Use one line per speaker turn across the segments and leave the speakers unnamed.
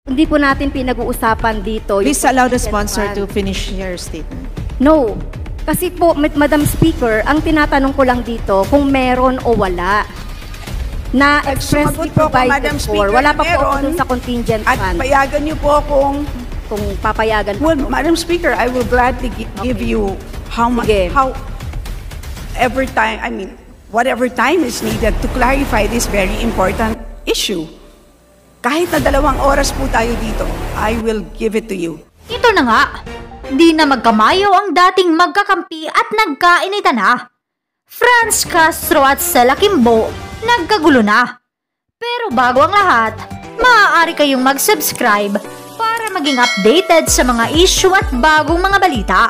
Hindi po natin pinag-uusapan dito.
Please allow the sponsor to finish your statement.
No. Kasi po, Madam Speaker, ang tinatanong ko lang dito kung meron o wala na expressly provided for. Wala pa po ako dun sa contingent fund.
At payagan niyo po kung
papayagan po.
Well, Madam Speaker, I will gladly give you how much, whatever time is needed to clarify this very important issue. Kahit na 2 oras po tayo dito, I will give it to you.
Ito na nga, di na magkamayo ang dating magkakampi at nagkainitan na. Franz Castro at Stella Kimbo nagkagulo na. Pero bago ang lahat, maaari kayong mag-subscribe para maging updated sa mga issue at bagong mga balita.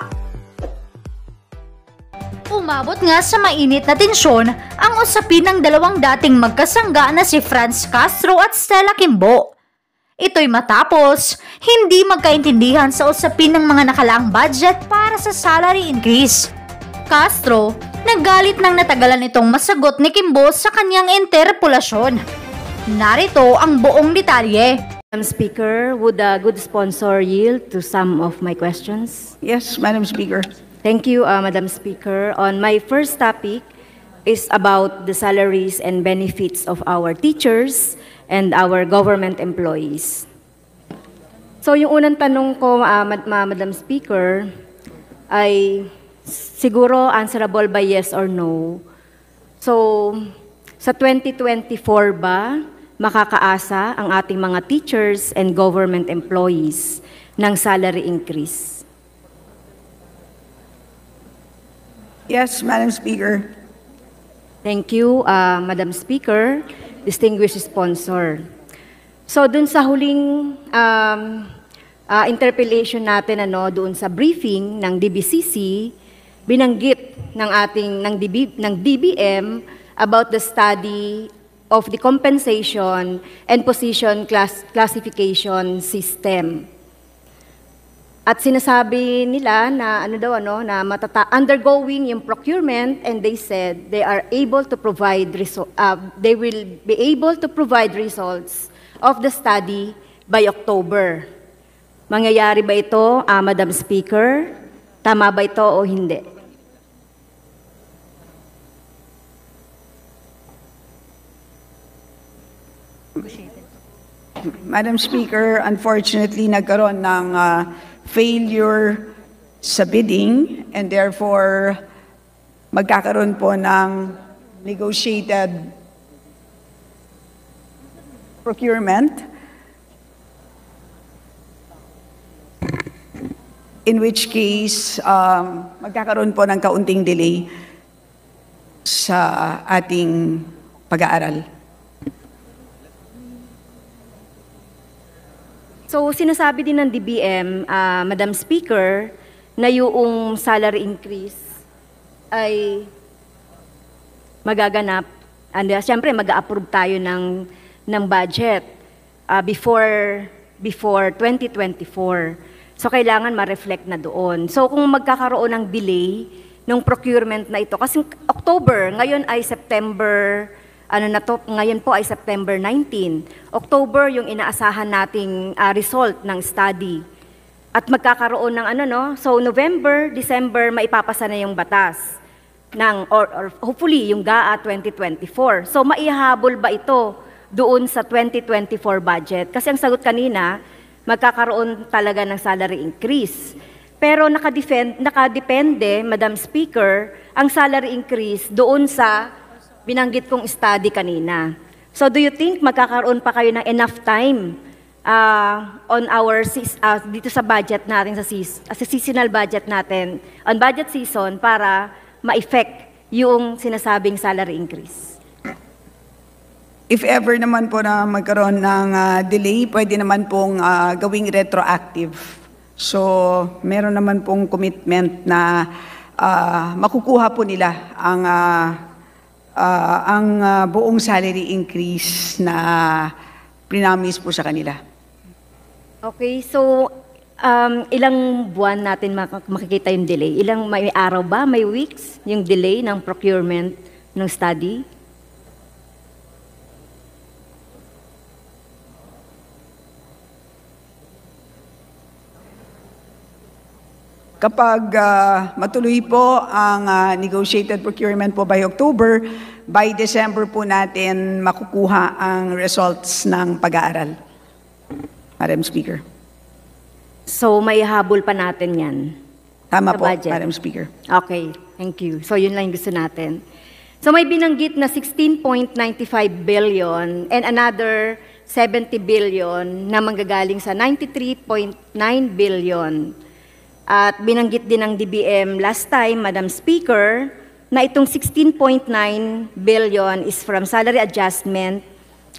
Umabot nga sa mainit na tensyon ang usapin ng 2 dating magkasangga na si Franz Castro at Stella Kimbo. Ito'y matapos hindi magkaintindihan sa usapin ng mga nakalaang budget para sa salary increase. Castro naggalit nang natagalan itong masagot ni Kimbo sa kanyang interpelasyon. Narito ang buong detalye.
Madam Speaker, would a good sponsor yield to some of my questions?
Yes, Madam Speaker.
Thank you, Madam Speaker. On my first topic is about the salaries and benefits of our teachers and our government employees. So yung unang tanong ko, Madam Speaker, ay siguro answerable by yes or no. So sa 2024 ba, makakaasa ang ating mga teachers and government employees ng salary increase?
Yes, Madam Speaker.
Thank you, Madam Speaker, distinguished sponsor. So dun sa huling interpellation natin doon sa briefing ng DBCC, binanggit ng DBM about the study of the compensation and position classification system. At sinasabi nila na na undergoing yung procurement, and they said they are able to provide they will be able to provide results of the study by October. Mangyayari ba ito, Madam Speaker? Tama ba ito o hindi?
Madam Speaker, unfortunately, nagkaroon ng failure sa bidding, and therefore magkakaroon po ng negotiated procurement, in which case magkakaroon po ng kaunting delay sa ating pag-aaral.
So, sinasabi din ng DBM, Madam Speaker, na yung salary increase ay magaganap. And siyempre, mag-a-approve tayo ng budget before 2024. So, kailangan ma-reflect na doon. So, kung magkakaroon ng delay ng procurement na ito, kasi October, ngayon ay September, ngayon po ay September 19. October yung inaasahan nating result ng study. At magkakaroon ng so November, December, maipapasa na yung batas or hopefully yung GAA 2024. So maihabol ba ito doon sa 2024 budget? Kasi ang sagot kanina, magkakaroon talaga ng salary increase. Pero nakadepende, Madam Speaker, ang salary increase doon sa binanggit kong study kanina. So do you think magkakaroon pa kayo ng enough time on our dito sa budget natin, sa seasonal budget natin, on budget season, para ma-effect yung sinasabing salary increase?
If ever naman po na magkaroon ng delay, pwede naman pong gawing retroactive. So meron naman pong commitment na makukuha po nila ang buong salary increase na prinamis po sa kanila.
Okay, so ilang buwan natin makikita yung delay? May araw ba, may weeks yung delay ng procurement ng study?
Kapag matuloy po ang negotiated procurement po by October, by December po natin makukuha ang results ng pag-aaral. Madam Speaker.
So may habol pa natin yan.
Tama
Sa
po,
budget.
Madam Speaker.
Okay, thank you. So yun lang yung gusto natin. So may binanggit na 16.95 billion and another 70 billion na manggagaling sa 93.9 billion. At binanggit din ng DBM last time, Madam Speaker, na itong 16.9 billion is from salary adjustment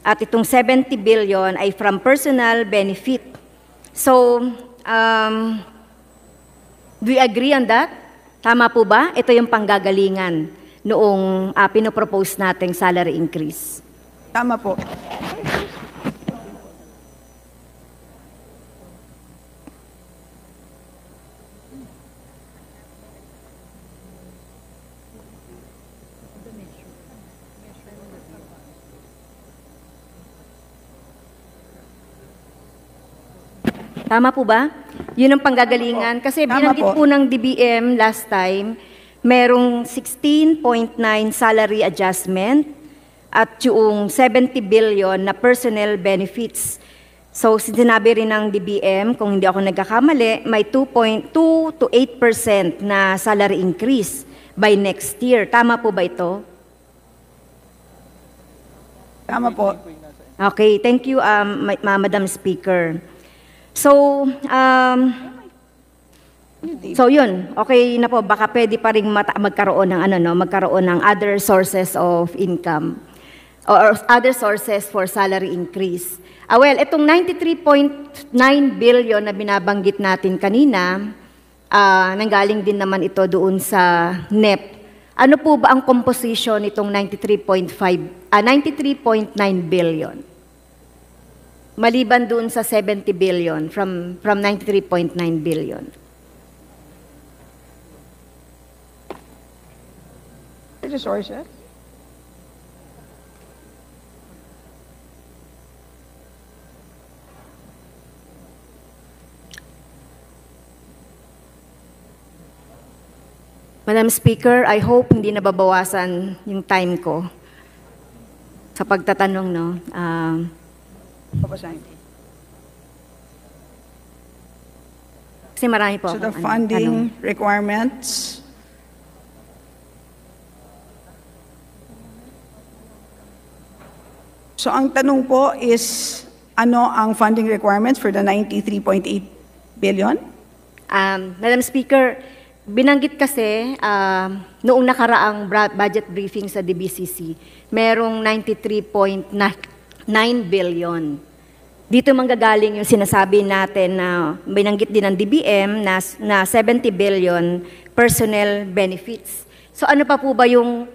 at itong 70 billion ay from personal benefit. So, do you agree on that? Tama po ba? Ito yung panggagalingan noong pinopropose nating salary increase.
Tama po.
Tama po ba? Yun ang panggagalingan. Kasi
Tama
binanggit
po.
po ng DBM last time, merong 16.9 salary adjustment at yung 70 billion na personnel benefits. So, sinabi rin ng DBM, kung hindi ako nagkakamali, may 2.2 to 8% na salary increase by next year. Tama po ba ito?
Tama po.
Okay, thank you, Madam Speaker. So, yun, okay na po, baka pwede pa rin magkaroon ng, magkaroon ng other sources of income or other sources for salary increase. Well, itong 93.9 billion na binabanggit natin kanina, nanggaling din naman ito doon sa NEP. Ano po ba ang composition nitong 93.9 billion? Maliban doon sa 70 billion from 93.9 billion.
Resources?
Madam Speaker, I hope hindi nababawasan yung time ko sa pagtatanong, no?
Papasahin.
Kasi marami po
So the
akong
funding
tanong.
requirements. So ang tanong po is, ano ang funding requirements for the 93.8 billion?
Madam Speaker, binanggit kasi noong nakaraang budget briefing sa DBCC, merong 93.9 billion. Dito manggagaling yung sinasabi natin na binanggit din ng DBM na 70 billion personnel benefits. So ano pa po ba yung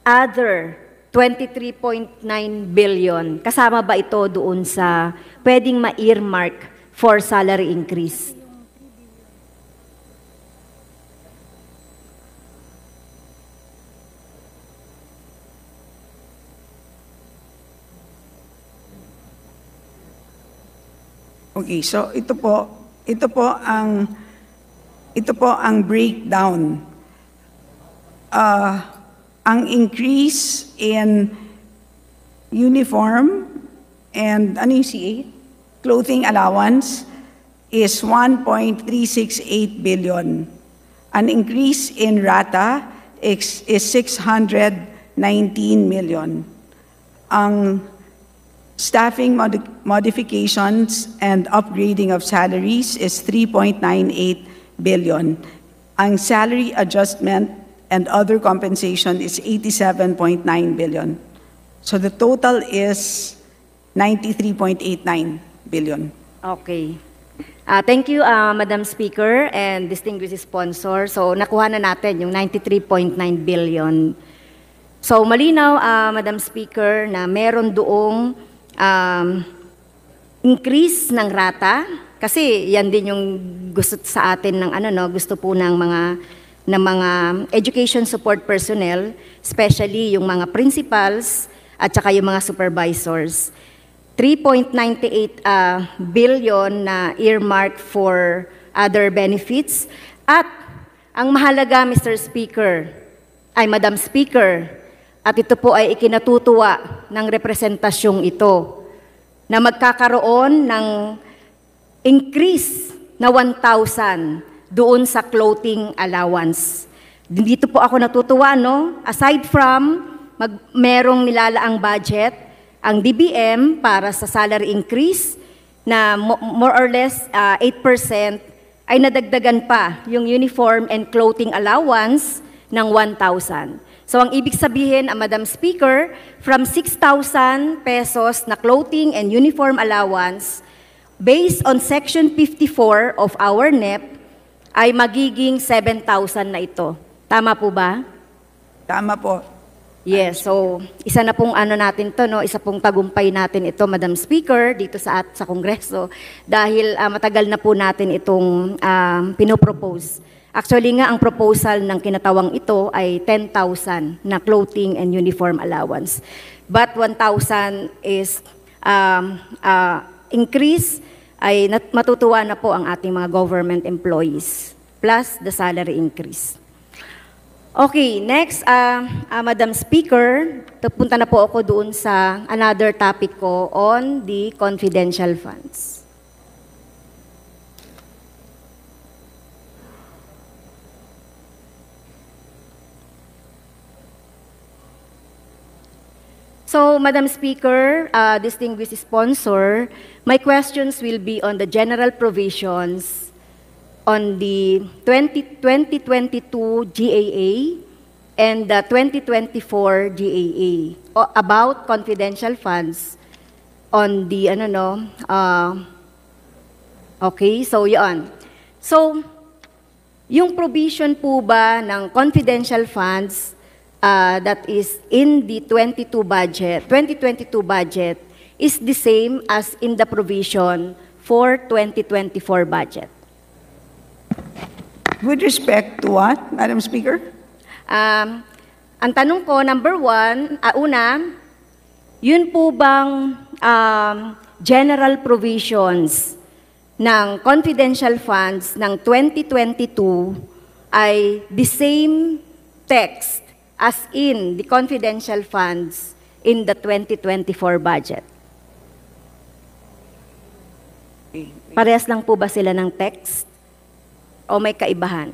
other 23.9 billion? Kasama ba ito doon sa pwedeng ma-earmark for salary increase?
Okay, so ito po ang breakdown. Ang increase in uniform and ano yung CA? Clothing allowance is 1.368 billion. An increase in RATA is 619 million. Ang staffing modifications and upgrading of salaries is 3.98 billion. Ang salary adjustment and other compensation is 87.9 billion. So the total is 93.89 billion.
Okay. Thank you, Madam Speaker and distinguished sponsor. So nakuha na natin yung 93.9 billion. So malinaw, Madam Speaker, na meron doong increase ng rata kasi yan din yung gusto sa atin ng gusto po ng mga education support personnel, especially yung mga principals at saka yung mga supervisors. 3.98 billion na earmark for other benefits At ang mahalaga, Madam Speaker, at ito po ay ikinatutuwa ng representasyong ito, na magkakaroon ng increase na 1,000 doon sa clothing allowance. Dito po ako natutuwa, no? Aside from merong nilalaang budget, ang DBM para sa salary increase na more or less 8%, ay nadagdagan pa yung uniform and clothing allowance ng 1,000. So ang ibig sabihin, Madam Speaker, from 6,000 pesos na clothing and uniform allowance, based on Section 54 of our NEP, ay magiging 7,000 na ito. Tama po ba?
Tama po.
Yes, so isa na pong natin to, no? Isa pong tagumpay natin ito, Madam Speaker, dito sa Kongreso, dahil matagal na po natin itong pinopropose. Actually nga, ang proposal ng kinatawang ito ay 10,000 na clothing and uniform allowance. But 1,000 is increase, ay matutuwa na po ang ating mga government employees, plus the salary increase. Okay, next, Madam Speaker, punta na po ako doon sa another topic ko on the confidential funds. So, Madam Speaker, distinguished sponsor, my questions will be on the general provisions on the 2022 GAA and the 2024 GAA about confidential funds on the okay, so yun. So, yung provision po ba ng confidential funds that is in the 2022 budget is the same as in the provision for 2024 budget.
With respect to what, Madam Speaker?
Ang tanong ko, number one, yun po bang general provisions ng confidential funds ng 2022 ay the same text as in the confidential funds in the 2024 budget? Parehas lang po ba sila ng text? O may kaibahan?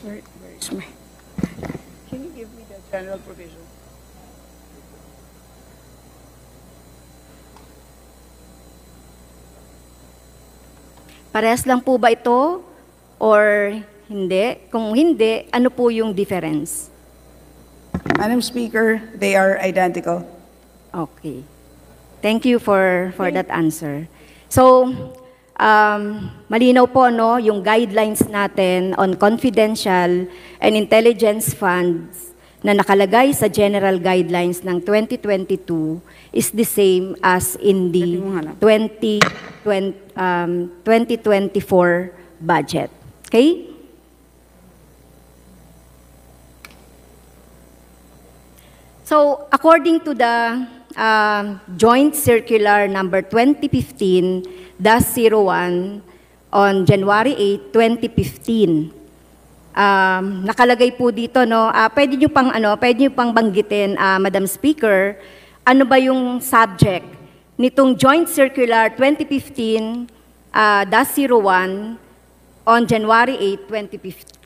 Where is my... Can you give me the general provision?
Parehas lang po ba ito? Or hindi? Kung hindi, ano po yung difference?
Madam Speaker, they are identical.
Okay. Thank you for that answer. So, malinaw po, no, yung guidelines natin on confidential and intelligence funds na nakalagay sa general guidelines ng 2022 is the same as in the 2024 budget. Okay? So, according to the Joint Circular number 2015-01 on January 8, 2015, nakalagay po dito, no, pwede niyo pang banggitin, Madam Speaker, ano ba yung subject nitong Joint Circular 2015-01 on January 8, 2015?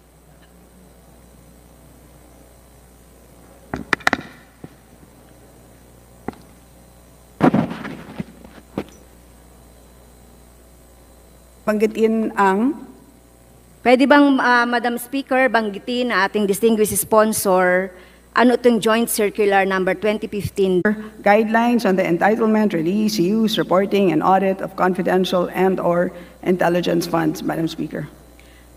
Banggitin ang...
Pwede bang, Madam Speaker, banggitin na ating distinguished sponsor, ano itong Joint Circular number 2015?
Guidelines on the entitlement, release, use, reporting, and audit of confidential and/or intelligence funds, Madam Speaker.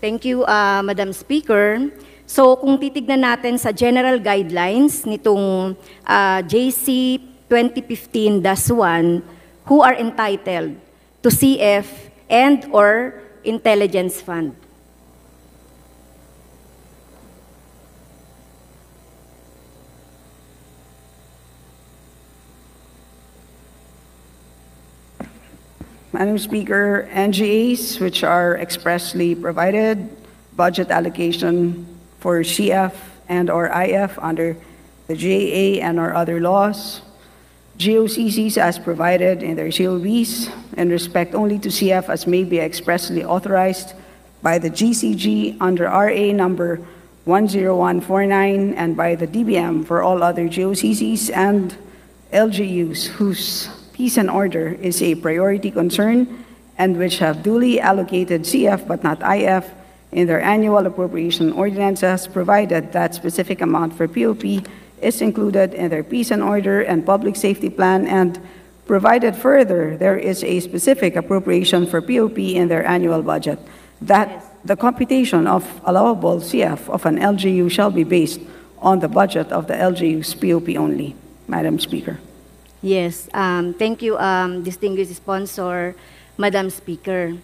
Thank you, Madam Speaker. So kung titignan natin sa general guidelines nitong JC 2015-1, who are entitled to CF and or intelligence fund?
Madam Speaker, NGAs which are expressly provided budget allocation for CF and or IF under the GAA and or other laws, GOCCs as provided in their COBs, in respect only to CF as may be expressly authorized by the GCG under RA number 10149 and by the DBM for all other GOCCs and LGUs whose peace and order is a priority concern and which have duly allocated CF but not IF in their annual appropriation ordinances, provided that specific amount for POP is included in their peace and order and public safety plan, and provided further there is a specific appropriation for POP in their annual budget, that the computation of allowable CF of an LGU shall be based on the budget of the LGU's POP only. Madam Speaker.
Yes, thank you, distinguished sponsor, Madam Speaker.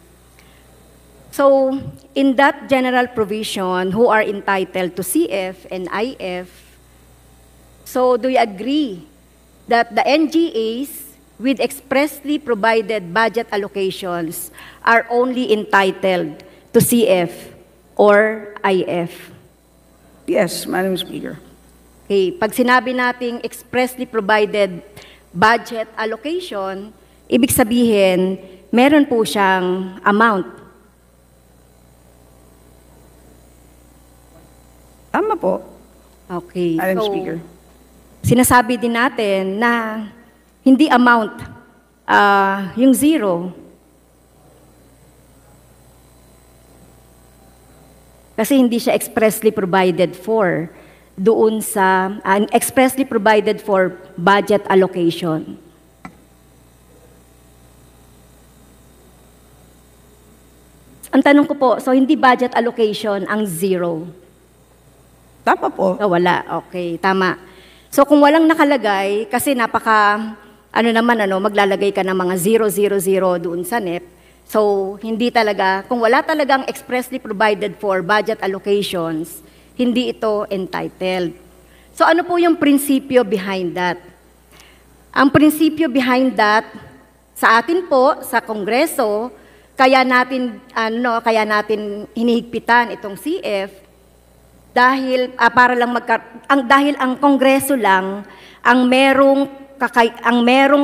So, in that general provision, who are entitled to CF and IF, so do you agree that the NGAs with expressly provided budget allocations are only entitled to CF or IF?
Yes, Madam Speaker.
Okay, pag sinabi nating expressly provided budget allocation, ibig sabihin, meron po siyang amount.
Tama po,
Okay.
Madam
so,
Speaker.
Sinasabi din natin na hindi amount yung zero. Kasi hindi siya expressly provided for doon sa expressly provided for budget allocation. Ang tanong ko po, so hindi budget allocation ang zero?
Tama po.
Oh, wala. Okay, tama. So kung walang nakalagay, kasi maglalagay ka ng mga 000 doon sa NEP. So hindi talaga, kung wala talagang expressly provided for budget allocations, hindi ito entitled. So ano po yung prinsipyo behind that? Ang prinsipyo behind that, sa atin po, sa Kongreso, kaya natin hinihigpitan itong CF, dahil dahil ang Kongreso lang ang merong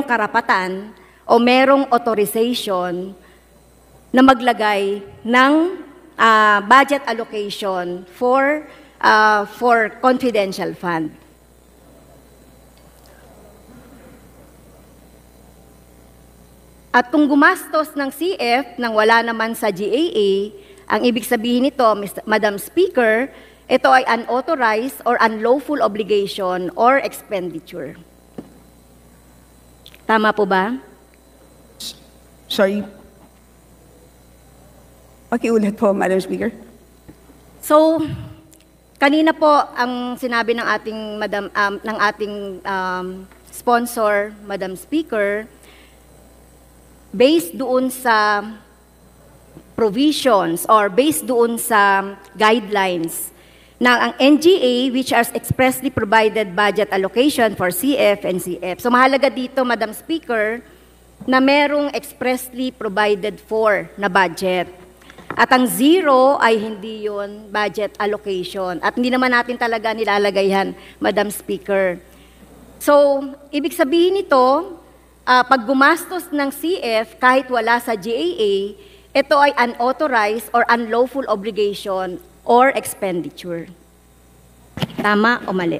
karapatan o merong authorization na maglagay ng budget allocation for confidential fund. At kung gumastos ng CF nang wala naman sa GAA, ang ibig sabihin nito, Madam Speaker, ito ay unauthorized or unlawful obligation or expenditure. Tama po ba?
Sorry. Pakiulit po, Madam Speaker.
So, kanina po ang sinabi ng ating sponsor, Madam Speaker, based doon sa provisions or based doon sa guidelines na ang NGA which are expressly provided budget allocation for CF and CF. So mahalaga dito, Madam Speaker, na merong expressly provided for na budget. At ang zero ay hindi yun budget allocation. At hindi naman natin talaga nilalagay yan, Madam Speaker. So, ibig sabihin nito, pag gumastos ng CF kahit wala sa GAA, ito ay unauthorized or unlawful obligation or expenditure. Tama o mali?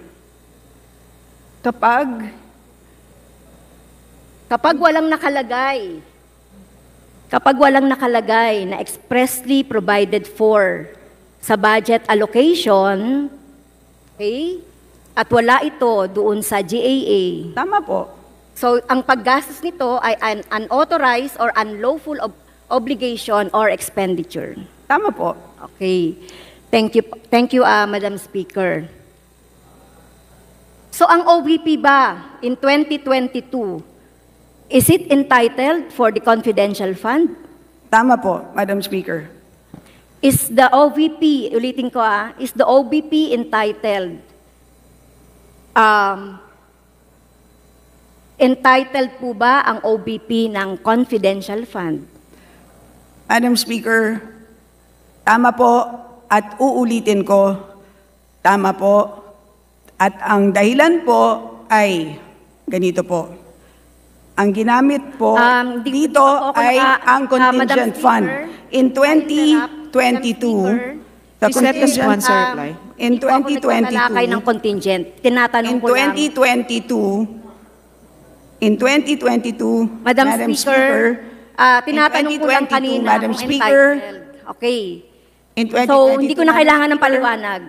Kapag
walang nakalagay na expressly provided for sa budget allocation, okay, at wala ito doon sa GAA.
tama po.
So, ang paggastos nito ay unauthorized or unlawful obligation or expenditure.
Tama po.
Okay. Thank you, Madam Speaker. So ang OVP ba in 2022, is it entitled for the confidential fund?
Tama po, Madam Speaker.
Is the OVP, ulitin ko is the OVP entitled po ba ang OVP ng confidential fund?
Madam Speaker, tama po at uulitin ko, tama po. At ang dahilan po ay ganito po. Ang ginamit po dito ay ang contingent fund. In 2022, the
Please let the
contingent
sponsor reply.
in
Hindi po ako nagtatalakay ng
2022,
contingent. Tinatanong
in
ko lang.
2022,
Madam
Speaker,
Speaker, tinatanong ko lang
2022,
kanina
Madam
kung
Speaker,
entitled. Okay.
in 2022,
So, hindi ko na kailangan ng
Madam Speaker,
paliwanag.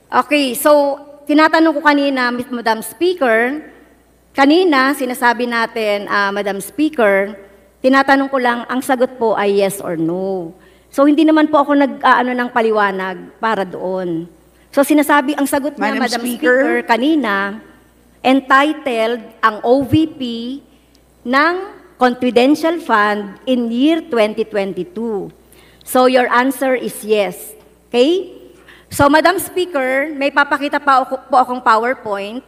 Okay, so, tinatanong ko kanina, Madam Speaker, kanina, sinasabi natin, Madam Speaker, tinatanong ko lang, ang sagot po ay yes or no. So, hindi naman po ako nag-aano ng paliwanag para doon. So, sinasabi, ang sagot niya,
Madam
Madam
Speaker,
Speaker, kanina, entitled ang OVP ng confidential fund in year 2022. So, your answer is yes. Okay? So, Madam Speaker, may papakita pa po akong PowerPoint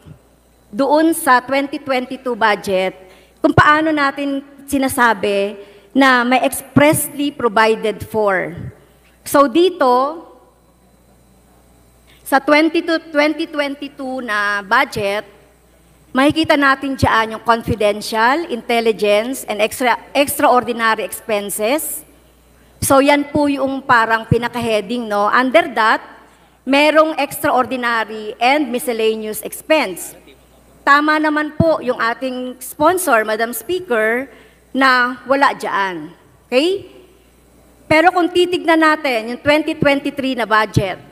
doon sa 2022 budget kung paano natin sinasabi na may expressly provided for. So, dito, sa 2022 na budget, makikita natin dyan yung confidential, intelligence, and extraordinary expenses. So, yan po yung parang pinaka-heading, no? Under that, merong extraordinary and miscellaneous expense. Tama naman po yung ating sponsor, Madam Speaker, na wala dyan. Okay? Pero kung titignan natin yung 2023 na budget,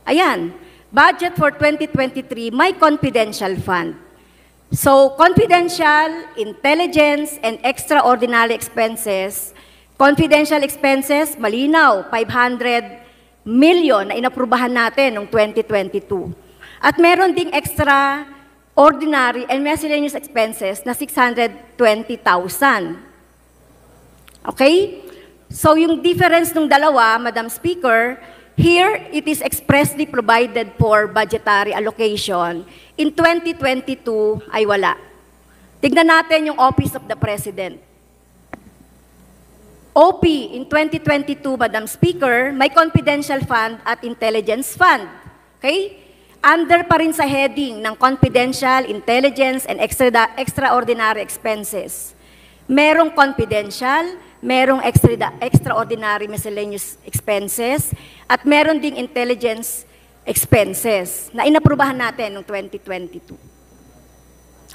ayan, budget for 2023, may confidential fund. So, confidential, intelligence, and extraordinary expenses, confidential expenses, malinaw, 500 million na inaprubahan natin noong 2022. At meron ding extra ordinary and miscellaneous expenses na 620,000. Okay? So yung difference ng dalawa, Madam Speaker, here it is expressly provided for budgetary allocation. In 2022 ay wala. Tignan natin yung Office of the President. OP in 2022, Madam Speaker, may confidential fund at intelligence fund. Okay? Under pa rin sa heading ng confidential, intelligence, and extraordinary expenses. Merong confidential, merong extraordinary miscellaneous expenses, at meron ding intelligence expenses na inaprubahan natin noong 2022.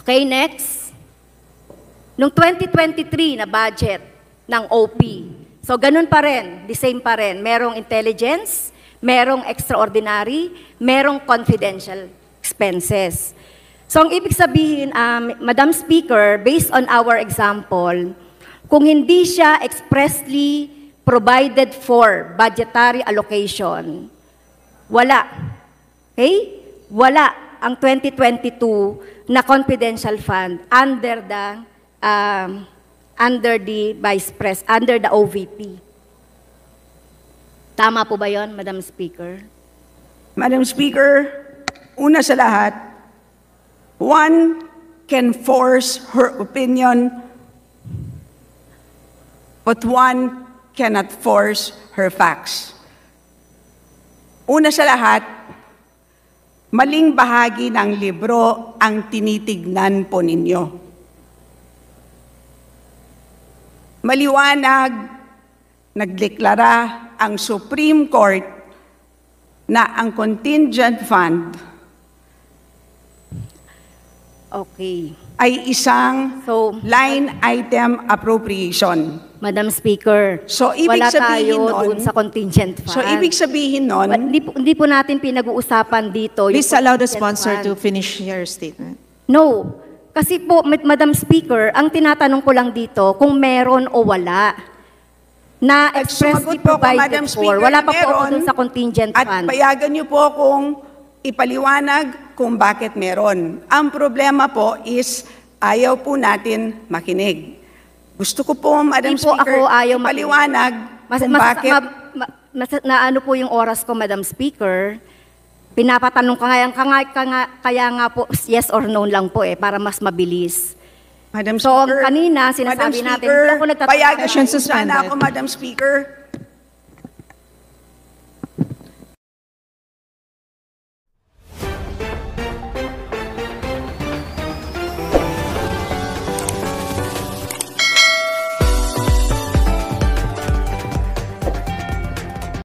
Okay, next. Noong 2023 na budget ng OP. So, ganun pa rin, the same pa rin. Merong intelligence, merong extraordinary, merong confidential expenses. So, ang ibig sabihin, Madam Speaker, based on our example, kung hindi siya expressly provided for budgetary allocation, wala. Okay? Wala ang 2022 na confidential fund under the Vice President, under the OVP. Tama po ba yon, Madam Speaker?
Madam Speaker, una sa lahat, one can force her opinion, but one cannot force her facts. Una sa lahat, maling bahagi ng libro ang tinitignan po ninyo. Maliwanag, nagdeklara ang Supreme Court na ang contingent fund
Okay.
ay isang
So,
line item appropriation.
Madam Speaker,
So, ibig
wala
sabihin
tayo
nun-
doon sa contingent fund.
So, ibig sabihin nun,
Hindi po natin pinag-uusapan dito. yung
Please allow the
contingent
sponsor
fund.
to finish your statement.
No. Kasi po, Madam Speaker, ang tinatanong ko lang dito kung meron o wala. na
At
expressly
sumagot po ako, Madam
provided for.
Speaker,
Wala
na
pa po ako
meron.
dun sa contingent
At
fund.
payagan niyo po akong ipaliwanag kung bakit meron. Ang problema po is ayaw po natin makinig. Gusto ko po, Madam
Hindi po
Speaker,
ako ayaw
ipaliwanag kung bakit...
na ano po yung oras ko, Madam Speaker. Pinapatanong kaya nga po yes or no lang po para mas mabilis.
Madam
So,
Speaker,
kanina,
Madam
sinasabi natin,
Speaker,
hindi ako nagtatanong.
payagan
Session
niyo sana
suspended.
ako, Madam Speaker.